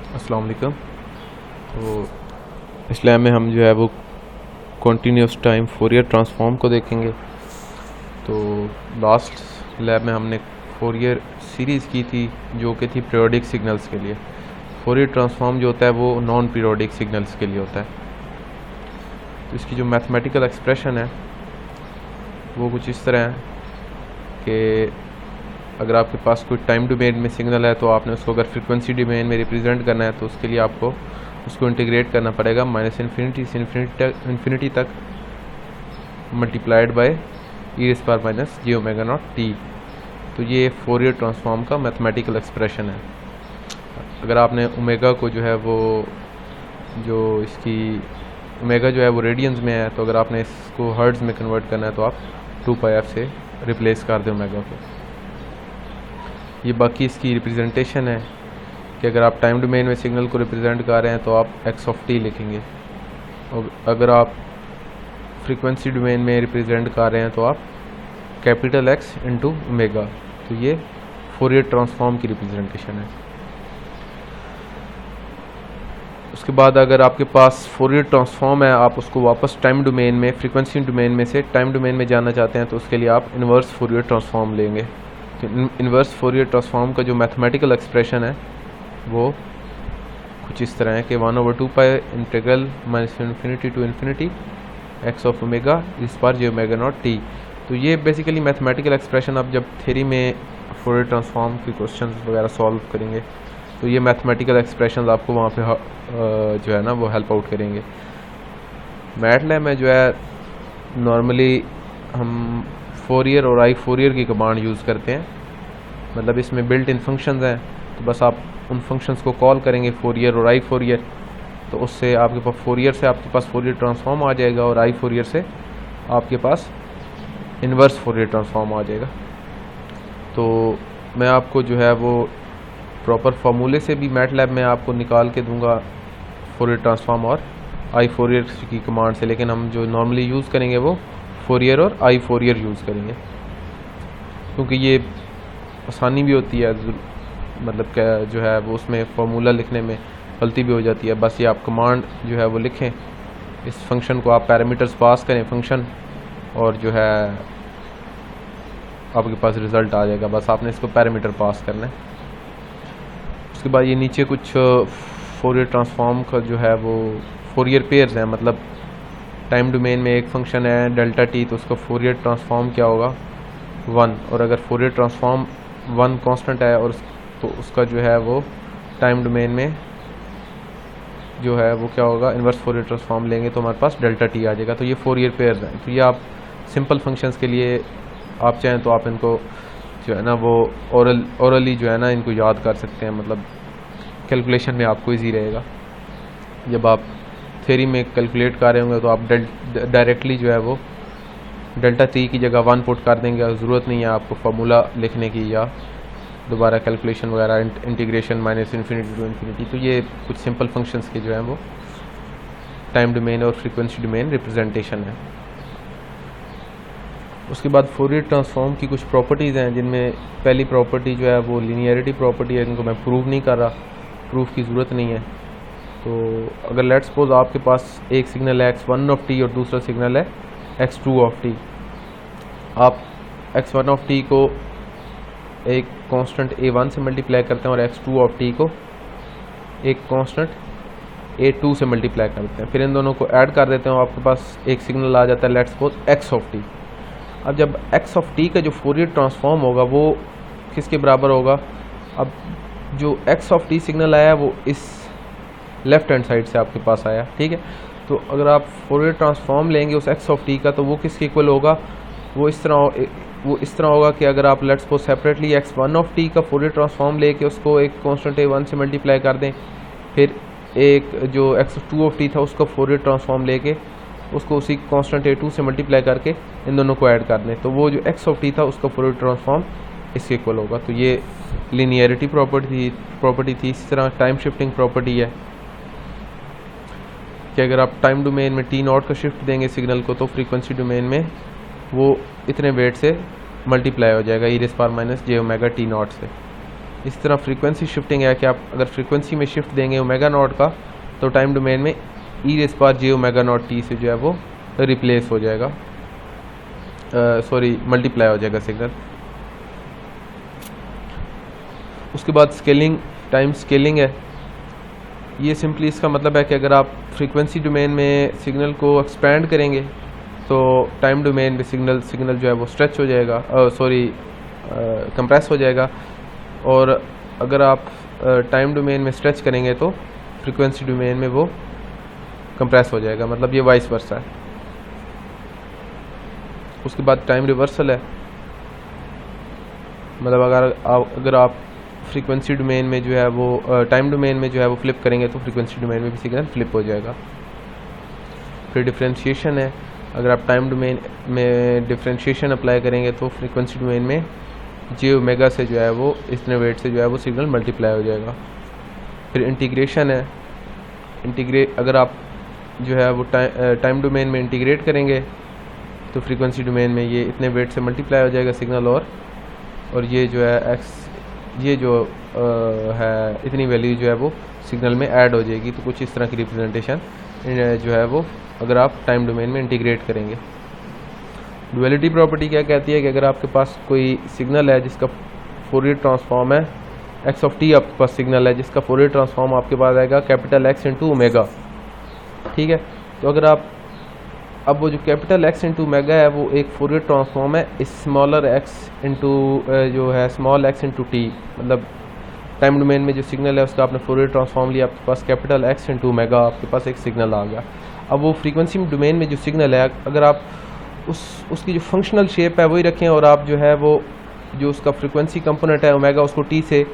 अस्सलाम वालेकुम। तो इस लैब में हम जो है वो कॉन्टीन्यूस टाइम फोरियर ट्रांसफॉर्म को देखेंगे। तो लास्ट लैब में हमने फोरियर सीरीज़ की थी जो कि थी पीरियोडिक सिग्नल्स के लिए। फोरियर ट्रांसफॉर्म जो होता है वो नॉन पीरियोडिक सिग्नल्स के लिए होता है। तो इसकी जो मैथमेटिकल एक्सप्रेशन है वो कुछ इस तरह है कि अगर आपके पास कोई टाइम डोमेन में सिग्नल है तो आपने उसको अगर फ्रीक्वेंसी डोमेन में रिप्रेजेंट करना है तो उसके लिए आपको उसको इंटीग्रेट करना पड़ेगा माइनस इन्फिनिटी से इन्फिनिटी तक मल्टीप्लाइड बाय e⁻j⍵0t। तो ये फोरियर ट्रांसफॉर्म का मैथमेटिकल एक्सप्रेशन है। अगर आपने ओमेगा को जो है वो जो इसकी ओमेगा जो है वो रेडियंस में है तो अगर आपने इसको हर्ट्ज़ में कन्वर्ट करना है तो आप 2πf से रिप्लेस कर दें ओमेगा को। ये बाकी इसकी रिप्रेजेंटेशन है कि अगर आप टाइम डोमेन में सिग्नल को रिप्रेजेंट कर रहे हैं तो आप x लिखेंगे, और अगर आप फ्रीक्वेंसी डोमेन में रिप्रेजेंट कर रहे हैं तो आप कैपिटल X इंटू ओमेगा। तो ये फोरियर ट्रांसफॉर्म की रिप्रेजेंटेशन है। उसके बाद अगर आपके पास फोरियर ट्रांसफॉर्म है, आप उसको वापस टाइम डोमेन में फ्रीक्वेंसी डोमेन में से टाइम डोमेन में जाना चाहते हैं तो उसके लिए आप इन्वर्स फोरियर ट्रांसफॉर्म लेंगे। तो इन्वर्स फोरियर ट्रांसफॉर्म का जो मैथमेटिकल एक्सप्रेशन है वो कुछ इस तरह है कि 1/2π इंटीग्रल -∞ टू इन्फिनिटी x(j⍵0t)। तो ये बेसिकली मैथमेटिकल एक्सप्रेशन आप जब थ्योरी में फोरियर ट्रांसफॉर्म की क्वेश्चन वगैरह सॉल्व करेंगे तो ये मैथमेटिकल एक्सप्रेशन आपको वहाँ पे जो है ना वो हेल्प आउट करेंगे। मैटलैब में जो है नॉर्मली हम फोरियर और आई फोरियर की कमांड यूज़ करते हैं, मतलब इसमें बिल्ट इन फंक्शंस हैं। तो बस आप उन फंक्शंस को कॉल करेंगे फोरियर और आई फोरियर, तो उससे आपके पास फोरियर से आपके पास फोरियर ट्रांसफॉर्म आ जाएगा और आई फोरियर से आपके पास इन्वर्स फोरियर ट्रांसफॉर्म आ जाएगा। तो मैं आपको जो है वो प्रॉपर फार्मूले से भी मैटलैब में आपको निकाल के दूंगा फोरियर ट्रांसफॉर्म और आई फोरियर की कमांड से, लेकिन हम जो नॉर्मली यूज़ करेंगे वो फोरियर और आई फोरियर यूज़ करेंगे क्योंकि ये आसानी भी होती है, मतलब क्या जो है वो उसमें फार्मूला लिखने में गलती भी हो जाती है। बस ये आप कमांड जो है वो लिखें, इस फंक्शन को आप पैरामीटर्स पास करें फंक्शन, और जो है आपके पास रिज़ल्ट आ जाएगा। बस आपने इसको पैरामीटर पास करना है। उसके बाद ये नीचे कुछ फोरियर ट्रांसफॉर्म का जो है वो फोरियर पेयर्स हैं, मतलब टाइम डोमेन में एक फंक्शन है डेल्टा टी तो उसका फोरियर ट्रांसफॉर्म क्या होगा 1, और अगर फोरियर ट्रांसफॉर्म 1 कांस्टेंट है और तो उसका जो है वो टाइम डोमेन में जो है वो क्या होगा इन्वर्स फोरियर ट्रांसफॉर्म लेंगे तो हमारे पास डेल्टा टी आ जाएगा। तो ये फोरियर पेयर्स हैं। तो ये आप सिंपल फंक्शंस के लिए आप चाहें तो आप इनको जो है ना वो ओरली जो है ना इनको याद कर सकते हैं, मतलब कैलकुलेशन में आपको इजी रहेगा। जब आप थ्योरी में कैलकुलेट कर रहे होंगे तो आप डायरेक्टली जो है वो डेल्टा टी की जगह 1 पुट कर देंगे, ज़रूरत नहीं है आपको फार्मूला लिखने की या दोबारा कैलकुलेशन वगैरह इंटीग्रेशन -∞ टू इन्फिनिटी। तो ये कुछ सिंपल फंक्शंस के जो है वो टाइम डोमेन और फ्रीक्वेंसी डोमेन रिप्रेजेंटेशन है। उसके बाद फोरियर ट्रांसफॉर्म की कुछ प्रॉपर्टीज़ हैं, जिनमें पहली प्रॉपर्टी जो है वो लीनियरिटी प्रॉपर्टी है, जिनको मैं प्रूव नहीं कर रहा, प्रूफ की ज़रूरत नहीं है। तो अगर लेट्स सपोज आपके पास एक सिग्नल है x1 और दूसरा सिग्नल है x2। आप x1 को एक कांस्टेंट a1 से मल्टीप्लाई करते हैं और x2 को एक कांस्टेंट a2 से मल्टीप्लाई करते हैं, फिर इन दोनों को ऐड कर देते हैं और आपके पास एक सिग्नल आ जाता है लेट्स सपोज x। अब जब x का जो फोरियर ट्रांसफॉर्म होगा वो किसके बराबर होगा, अब जो x सिग्नल आया वो इस लेफ्ट हैंड साइड से आपके पास आया, ठीक है। तो अगर आप फोरियर ट्रांसफॉर्म लेंगे उस x का तो वो किसके इक्वल होगा, वो इस तरह होगा कि अगर आप लेट्स सपोज सेपरेटली x1 का फोरियर ट्रांसफॉर्म लेके उसको एक कांस्टेंट a1 से मल्टीप्लाई कर दें, फिर एक जो x2 था उसका फोरियर ट्रांसफॉर्म लेके उसको उसी कांस्टेंट a2 से मल्टीप्लाई करके इन दोनों को ऐड कर दें, तो वो जो x था उसका फोरियर ट्रांसफॉर्म इसके इक्वल होगा। तो ये लीनियरिटी प्रॉपर्टी थी। इसी तरह टाइम शिफ्टिंग प्रॉपर्टी है कि अगर आप टाइम डोमेन में t0 का शिफ्ट देंगे सिग्नल को तो फ्रीक्वेंसी डोमेन में वो इतने वेट से मल्टीप्लाई हो जाएगा e⁻j⍵t0 से। इस तरह फ्रीक्वेंसी शिफ्टिंग है कि आप अगर फ्रीक्वेंसी में शिफ्ट देंगे ओमेगा नॉट का तो टाइम डोमेन में ई रेज़ पावर जे ओमेगा नॉट टी से जो है वो रिप्लेस हो जाएगा, मल्टीप्लाई हो जाएगा सिग्नल। उसके बाद स्केलिंग, टाइम स्केलिंग है। ये सिंपली इसका मतलब है कि अगर आप फ्रीक्वेंसी डोमेन में सिग्नल को एक्सपेंड करेंगे तो टाइम डोमेन में सिग्नल जो है वो स्ट्रेच हो जाएगा, कंप्रेस हो जाएगा, और अगर आप टाइम डोमेन में स्ट्रेच करेंगे तो फ्रीक्वेंसी डोमेन में वो कंप्रेस हो जाएगा, मतलब ये वाइस वर्सा है। उसके बाद टाइम रिवर्सल है, मतलब अगर आप फ्रीक्वेंसी डोमेन में जो है वो टाइम डोमेन में जो है वो फ्लिप करेंगे तो फ्रीक्वेंसी डोमेन में भी सिग्नल फ्लिप हो जाएगा। फिर डिफरेंशिएशन है, अगर आप टाइम डोमेन में डिफरेंशिएशन अप्लाई करेंगे तो फ्रीक्वेंसी डोमेन में जे ओमेगा से जो है वो इतने वेट से जो है वो सिग्नल मल्टीप्लाई हो जाएगा। फिर इंटीग्रेशन है, अगर आप जो है वो टाइम डोमेन में इंटीग्रेट करेंगे तो फ्रीक्वेंसी डोमेन में ये इतने वेट से मल्टीप्लाई हो जाएगा सिग्नल, और ये जो है ये जो है इतनी वैल्यू जो है वो सिग्नल में ऐड हो जाएगी। तो कुछ इस तरह की रिप्रेजेंटेशन जो है वो अगर आप टाइम डोमेन में इंटीग्रेट करेंगे। डुअलिटी प्रॉपर्टी क्या कहती है कि अगर आपके पास कोई सिग्नल है जिसका फोरियर ट्रांसफॉर्म है एक्स ऑफ टी, आपके पास सिग्नल है जिसका फोरियर ट्रांसफॉर्म आपके पास आएगा कैपिटल एक्स इंटू ओमेगा, ठीक है। तो अगर आप अब वो जो कैपिटल एक्स इंटू ओमेगा है वो एक फोरियर ट्रांसफॉर्म है स्मॉलर एक्स इंटू जो है स्मॉल एक्स इंटू टी, मतलब टाइम डोमेन में जो सिग्नल है उसका आपने फोरियर ट्रांसफॉर्म लिया, आपके पास कैपिटल एक्स इंटू ओमेगा, आपके पास एक सिग्नल आ गया। अब वो फ्रीक्वेंसी डोमेन में जो सिग्नल है अगर आप उसकी जो फंक्शनल शेप है वही रखें और आप जो है वो जो उसका फ्रीक्वेंसी कंपोनेंट है ओमेगा उसको टी से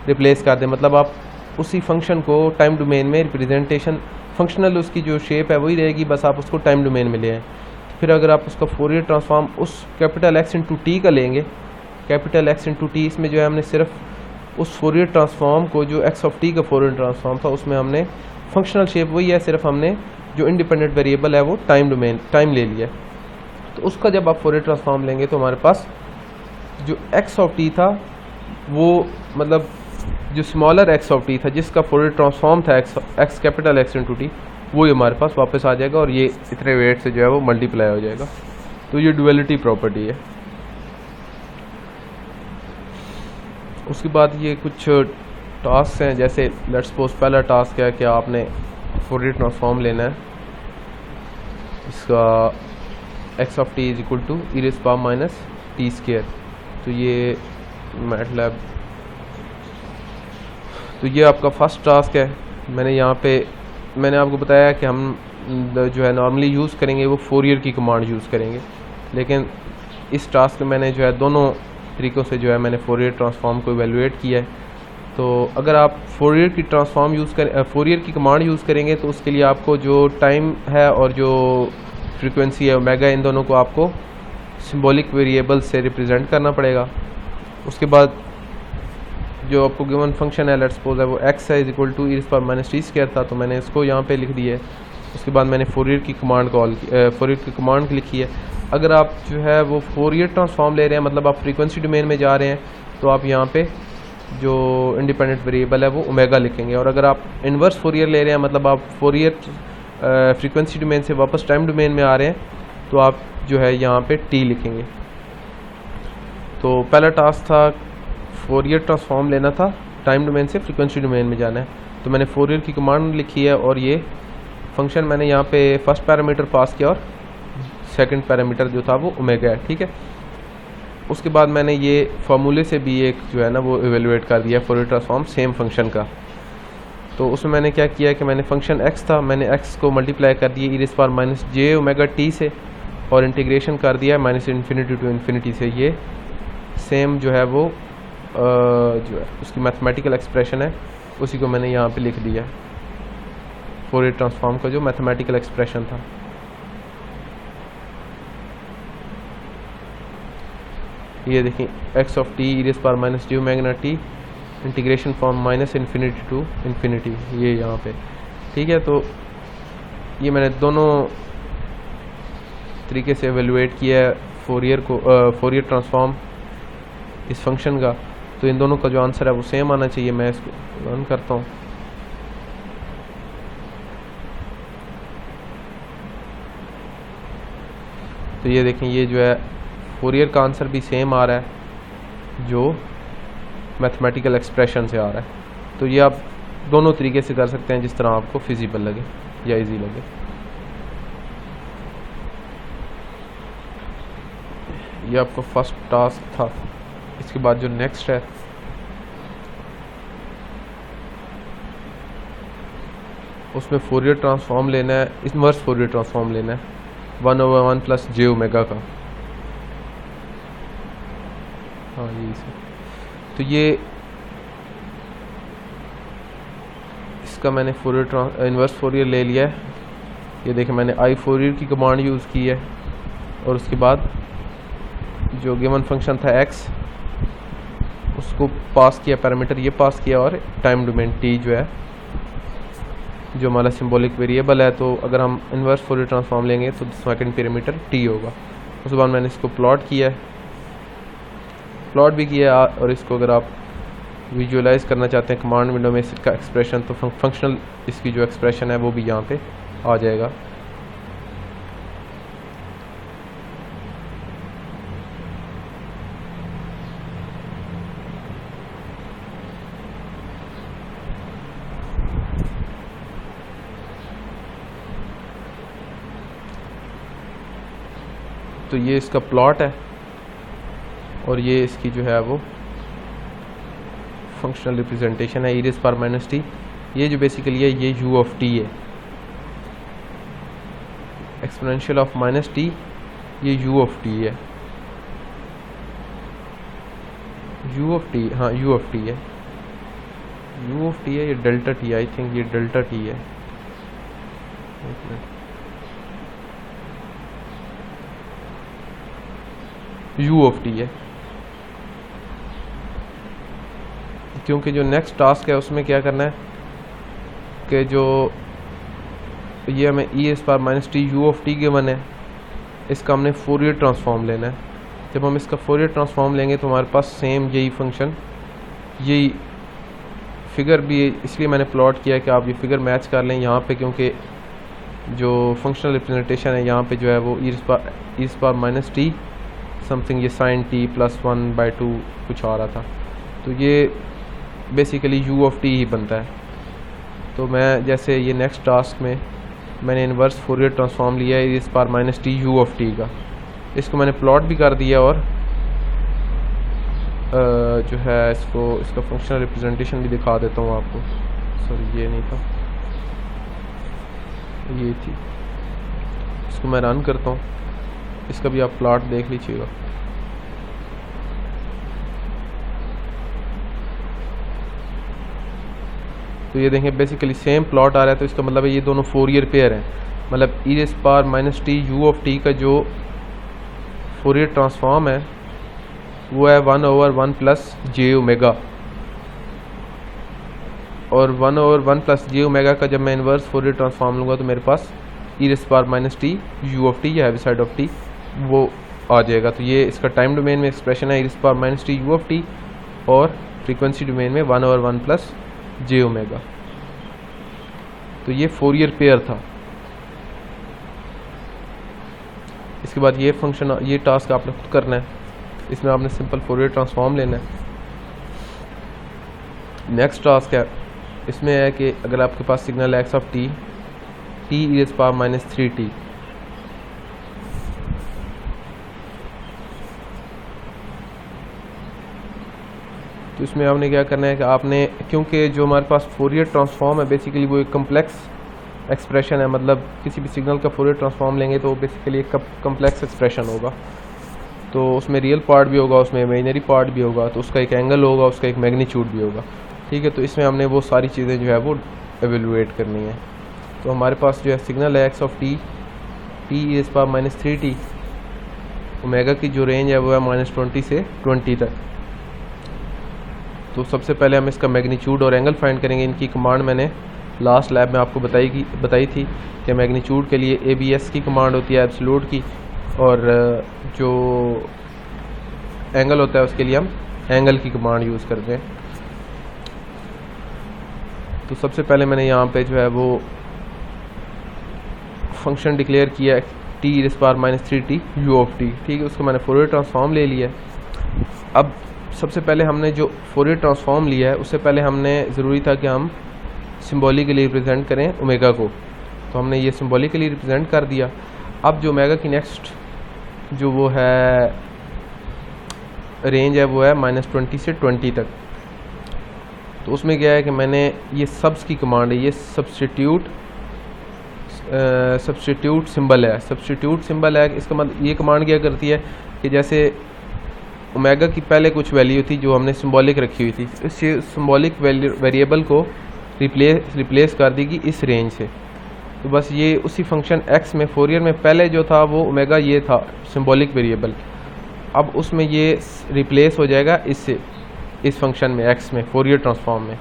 रिप्लेस कर दें, मतलब आप उसी फंक्शन को टाइम डोमेन में रिप्रेजेंटेशन फंक्शनल उसकी जो शेप है वही रहेगी, बस आप उसको टाइम डोमेन में ले आएँ। फिर अगर आप उसका फोरियर ट्रांसफॉर्म उस कैपिटल एक्स इंटू टी का लेंगे, कैपिटल एक्स इंटू टी, इसमें जो है हमने सिर्फ उस फोरियर ट्रांसफॉर्म को जो एक्स ऑफ टी का फोरियर ट्रांसफॉर्म था उसमें हमने फंक्शनल शेप वही है, सिर्फ हमने जो इंडिपेंडेंट वेरिएबल है वो टाइम ले लिया। तो उसका जब आप फोरियर ट्रांसफॉर्म लेंगे तो हमारे पास जो एक्स ऑफ टी था वो मतलब जो स्मॉलर एक्स ऑफ टी था जिसका फोरियर ट्रांसफॉर्म था x capital x into T, वो ही हमारे पास वापस आ जाएगा और ये इतने वेट से जो है वो मल्टीप्लाई हो जाएगा। तो ये डुअलिटी प्रॉपर्टी है। उसके बाद ये कुछ टास्क हैं, जैसे लेट्स सपोज पहला टास्क है कि आपने फोरियर ट्रांसफॉर्म लेना है, इसका x of t is equal to e raise power minus t square. तो ये मैटलैब, तो ये आपका फर्स्ट टास्क है। मैंने आपको बताया कि हम जो है नॉर्मली यूज़ करेंगे वो फोरियर की कमांड यूज़ करेंगे, लेकिन इस टास्क में मैंने जो है दोनों तरीक़ों से जो है मैंने फोरियर ट्रांसफॉर्म को इवेलुएट किया है। तो अगर आप फोरियर की कमांड यूज़ करेंगे तो उसके लिए आपको जो टाइम है और जो फ्रीक्वेंसी है ओमेगा, इन दोनों को आपको सिंबॉलिक वेरिएबल से रिप्रेजेंट करना पड़ेगा। उसके बाद जो आपको गिवन फंक्शन है लेट्स सपोज है वो एक्स है is equal to e raise power minus t square था, तो मैंने इसको यहाँ पे लिख दिया है। उसके बाद मैंने फोरियर की कमांड लिखी है। अगर आप जो है वो फोरियर ट्रांसफॉर्म ले रहे हैं, मतलब आप फ्रीक्वेंसी डोमेन में जा रहे हैं, तो आप यहाँ पे जो इंडिपेंडेंट वेरिएबल है वो ओमेगा लिखेंगे। और अगर आप इन्वर्स फोरियर ले रहे हैं, मतलब आप फोरियर फ्रीक्वेंसी डोमेन से वापस टाइम डोमेन में आ रहे हैं, तो आप जो है यहाँ पे टी लिखेंगे। तो पहला टास्क था फोरियर ट्रांसफॉर्म लेना था, टाइम डोमेन से फ्रीक्वेंसी डोमेन में जाना है, तो मैंने फोरियर की कमांड लिखी है और ये फंक्शन मैंने यहाँ पे फर्स्ट पैरामीटर पास किया और सेकंड पैरामीटर जो था वो ओमेगा है, ठीक है। उसके बाद मैंने ये फार्मूले से भी एक जो है ना वो इवेलुएट कर दिया फोरियर ट्रांसफॉर्म सेम फंक्शन का। तो उसमें मैंने क्या किया कि मैंने फंक्शन एक्स था, मैंने एक्स को मल्टीप्लाई कर दिया ई raise power minus j omega T से और इंटीग्रेशन कर दिया माइनस इन्फिनिटी टू इन्फिनिटी से। ये सेम जो है वो जो है उसकी मैथमेटिकल एक्सप्रेशन है, उसी को मैंने यहाँ पे लिख दिया फोरियर ट्रांसफॉर्म का जो मैथमेटिकल एक्सप्रेशन था। ये देखें x of t e raise power minus j omega t integration from minus infinity to infinity, ये यहाँ पे, ठीक है। तो ये मैंने दोनों तरीके से एवेलुएट किया है फोरियर ट्रांसफॉर्म इस फंक्शन का। तो इन दोनों का जो आंसर है वो सेम आना चाहिए। मैं इसको रन करता हूँ। तो ये देखें, ये जो है फोरियर का आंसर भी सेम आ रहा है जो मैथमेटिकल एक्सप्रेशन से आ रहा है। तो ये आप दोनों तरीके से कर सकते हैं, जिस तरह आपको फिजिबल लगे या इजी लगे। ये आपका फर्स्ट टास्क था। इसके बाद जो नेक्स्ट है, उसमें फोरियर ट्रांसफॉर्म लेना है, इनवर्स फोरियर ट्रांसफॉर्म लेना है 1/1 प्लस जे ओमेगा का। हाँ यही से। तो ये इसका मैंने फोरियर इनवर्स फोरियर ले लिया है। ये देखें, मैंने आई फोरियर की कमांड यूज़ की है और उसके बाद जो गिवन फंक्शन था एक्स, उसको पास किया, पैरामीटर ये पास किया, और टाइम डोमेन टी जो है, जो हमारा सिंबॉलिक वेरिएबल है। तो अगर हम इनवर्स फोरियर ट्रांसफॉर्म लेंगे तो सेकंड पैरामीटर टी होगा। उसके बाद मैंने इसको प्लॉट किया है, प्लॉट भी किया। और इसको अगर आप विजुअलाइज करना चाहते हैं कमांड विंडो में इसका एक्सप्रेशन, तो फंक्शनल इसकी जो एक्सप्रेशन है वो भी यहाँ पे आ जाएगा। तो ये इसका प्लॉट है और ये इसकी जो है वो फंक्शनल रिप्रेजेंटेशन है, e पावर माइनस टी। ये जो बेसिकली है ये u ऑफ टी है, एक्सपोनेंशियल ऑफ माइनस टी, ये u ऑफ टी है, u ऑफ टी, हाँ u ऑफ टी है, u ऑफ टी है। ये डेल्टा टी, आई थिंक ये डेल्टा टी है। u ऑफ टी है, क्योंकि जो नेक्स्ट टास्क है उसमें क्या करना है कि जो ये हमें e power minus T u of T given है, इसका हमने फोरियर ट्रांसफॉर्म लेना है। जब हम इसका फोरियर ट्रांसफॉर्म लेंगे तो हमारे पास सेम यही फंक्शन, यही फिगर भी, इसलिए मैंने प्लॉट किया कि आप ये फिगर मैच कर लें यहाँ पे, क्योंकि जो फंक्शनल रिप्रेजेंटेशन है यहाँ पे जो है वो e power minus T something, ये साइन टी प्लस 1/2 कुछ आ रहा था। तो ये बेसिकली u ऑफ टी ही बनता है। तो मैं जैसे ये नेक्स्ट टास्क में मैंने इनवर्स फोरियर ट्रांसफॉर्म लिया है e power minus T u of T का, इसको मैंने प्लॉट भी कर दिया और जो है इसका फंक्शनल रिप्रेजेंटेशन भी दिखा देता हूँ आपको। सॉरी ये नहीं था, ये थी। इसको मैं रन करता हूँ, इसका भी आप प्लॉट देख लीजिएगा। तो ये देखें बेसिकली सेम प्लॉट आ रहा है। तो इसका मतलब है ये दोनों फोरियर पेयर हैं, मतलब e power minus T u of T का जो फोरियर ट्रांसफॉर्म है वो है 1/1 प्लस जे ओमेगा, और 1/1 प्लस जे ओमेगा का जब मैं इनवर्स फोरियर ट्रांसफॉर्म लूँगा तो मेरे पास e power minus T u of T या हैवी साइड ऑफ टी वो आ जाएगा। तो ये इसका टाइम डोमेन में एक्सप्रेशन है e power minus T u of T, और फ्रीक्वेंसी डोमेन में 1/1 प्लस जे ओमेगा। तो ये फोरियर पेयर था। इसके बाद ये फंक्शन, ये टास्क आपने खुद करना है। इसमें आपने सिंपल फोरियर ट्रांसफॉर्म लेना है। नेक्स्ट टास्क है, इसमें है कि अगर आपके पास signal x of t e power minus 3t, तो इसमें आपने क्या करना है कि आपने, क्योंकि जो हमारे पास फोरियर ट्रांसफॉर्म है बेसिकली वो एक कम्प्लेक्स एक्सप्रेशन है, मतलब किसी भी सिग्नल का फोरियर ट्रांसफॉर्म लेंगे तो बेसिकली एक कम्प्लेक्स एक्सप्रेशन होगा। तो उसमें रियल पार्ट भी होगा, उसमें इमेजिनरी पार्ट भी होगा, तो उसका एक एंगल होगा, उसका एक मैग्नीट्यूड भी होगा। ठीक है, तो इसमें हमने वो सारी चीज़ें जो है वो एवेलुएट करनी है। तो हमारे पास जो है सिग्नल है x of t e power minus 3t, omega की जो रेंज है वो है -20 से 20 तक। तो सबसे पहले हम इसका मैग्नीट्यूड और एंगल फाइंड करेंगे। इनकी कमांड मैंने लास्ट लैब में आपको बताई थी कि मैग्नीट्यूड के लिए ABS की कमांड होती है एब्सोल्यूट की, और जो एंगल होता है उसके लिए हम एंगल की कमांड यूज़ करते हैं। तो सबसे पहले मैंने यहाँ पे जो है वो फंक्शन डिक्लेयर किया है t⁻³ u ऑफ t, ठीक है। उसको मैंने फोरियर ट्रांसफॉर्म ले लिया है। अब सबसे पहले हमने जो फोरियर ट्रांसफॉर्म लिया है उससे पहले हमने ज़रूरी था कि हम सिम्बॉलिकली रिप्रेजेंट करें ओमेगा को, तो हमने ये सिम्बॉलिकली रिप्रेजेंट कर दिया। अब जो ओमेगा की नेक्स्ट जो वो है रेंज है वो है -20 से 20 तक। तो उसमें क्या है कि मैंने ये सब्स की कमांड है, ये सब्स्टिट्यूट सिंबल है। सब्स्टिट्यूट सिंबल है, इसका मतलब ये कमांड क्या करती है कि जैसे ओमेगा की पहले कुछ वैल्यू थी जो हमने सिंबॉलिक रखी हुई थी, इस सिंबॉलिक वेरिएबल को रिप्लेस कर देगी इस रेंज से। तो बस ये उसी फंक्शन x में फोरियर में पहले जो था वो ओमेगा ये था सिंबॉलिक वेरिएबल, अब उसमें ये रिप्लेस हो जाएगा इससे, इस फंक्शन में x में फोरियर ट्रांसफॉर्म में।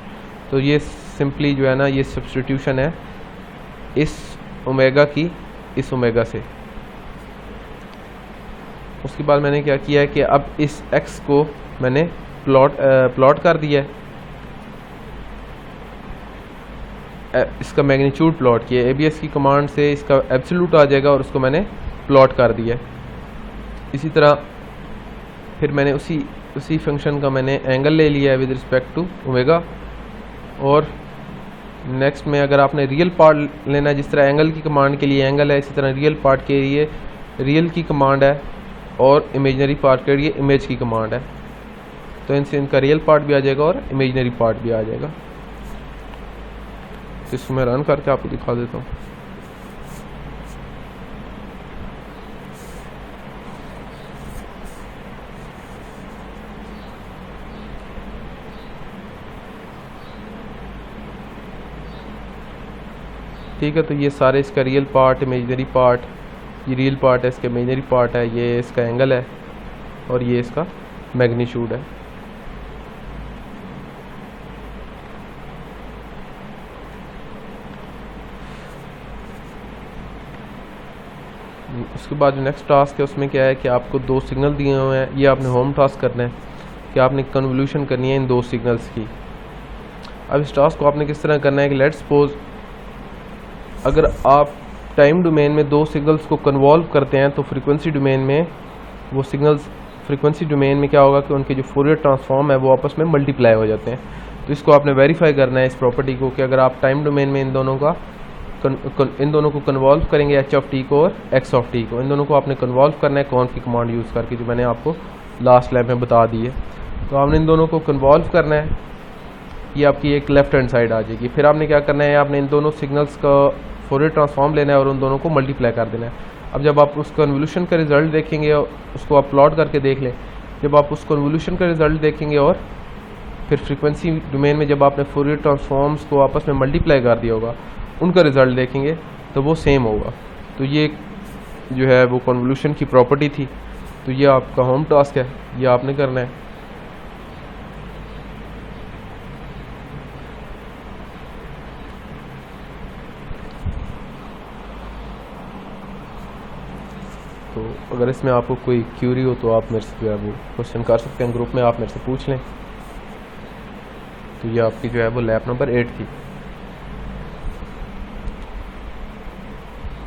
तो ये सिंपली जो है ना ये सब्स्टिट्यूशन है इस ओमेगा की इस ओमेगा से। उसके बाद मैंने क्या किया है कि अब इस x को मैंने प्लॉट कर दिया है, इसका मैग्नीट्यूड प्लॉट किया। ABS की कमांड से इसका एब्सोल्यूट आ जाएगा और उसको मैंने प्लॉट कर दिया। इसी तरह फिर मैंने उसी फंक्शन का मैंने एंगल ले लिया है विद रिस्पेक्ट टू ओमेगा। और नेक्स्ट में अगर आपने रियल पार्ट लेना है, जिस तरह एंगल की कमांड के लिए एंगल है, इसी तरह रियल पार्ट के लिए रियल की कमांड है और इमेजनरी पार्ट के लिए इमेज की कमांड है। तो इनसे इनका रियल पार्ट भी आ जाएगा और इमेजनरी पार्ट भी आ जाएगा। इसको मैं रन करके आपको दिखा देता हूँ। ठीक है, तो ये सारे इसका रियल पार्ट, इमेजनरी पार्ट, ये रियल पार्ट है, इसका इमेजनरी पार्ट है, ये इसका एंगल है और ये इसका मैग्नीट्यूड है। उसके बाद जो नेक्स्ट टास्क है उसमें क्या है कि आपको 2 सिग्नल दिए हुए हैं, ये आपने होम टास्क करना है कि आपने कन्वोल्यूशन करनी है इन 2 सिग्नल्स की। अब इस टास्क को आपने किस तरह करना है कि लेट्स सपोज अगर आप टाइम डोमेन में 2 सिग्नल्स को कन्वॉल्व करते हैं तो फ्रीक्वेंसी डोमेन में वो सिग्नल्स फ्रीक्वेंसी डोमेन में क्या होगा कि उनके जो फोरियर ट्रांसफॉर्म है वो आपस में मल्टीप्लाई हो जाते हैं। तो इसको आपने वेरीफाई करना है इस प्रॉपर्टी को कि अगर आप टाइम डोमेन में इन दोनों को कन्वॉल्व करेंगे h ऑफ t को और x ऑफ t को, इन दोनों को आपने कन्वॉल्व करना है कौन की कमांड यूज़ करके, जो मैंने आपको लास्ट लैब में बता दी है। तो आपने इन दोनों को कन्वॉल्व करना है, ये आपकी एक लेफ्ट हैंड साइड आ जाएगी। फिर आपने क्या करना है, आपने इन दोनों सिग्नल्स का फोरियर ट्रांसफॉर्म लेना है और उन दोनों को मल्टीप्लाई कर देना है। अब जब आप उस कन्वोल्यूशन का रिजल्ट देखेंगे, उसको आप प्लॉट करके देख लें, जब आप उस कन्वोल्यूशन का रिजल्ट देखेंगे और फिर फ्रीक्वेंसी डोमेन में जब आपने फोरियर ट्रांसफॉर्म्स को आपस में मल्टीप्लाई कर दिया होगा, उनका रिजल्ट देखेंगे तो वो सेम होगा। तो ये जो है वो कन्वोल्यूशन की प्रॉपर्टी थी। तो ये आपका होम टास्क है, ये आपने करना है। तो अगर इसमें आपको कोई क्यूरी हो तो आप मेरे से जो है वो क्वेश्चन कर सकते हैं, ग्रुप में आप मेरे से पूछ लें। तो ये आपकी जो है वो लैब नंबर 8 थी।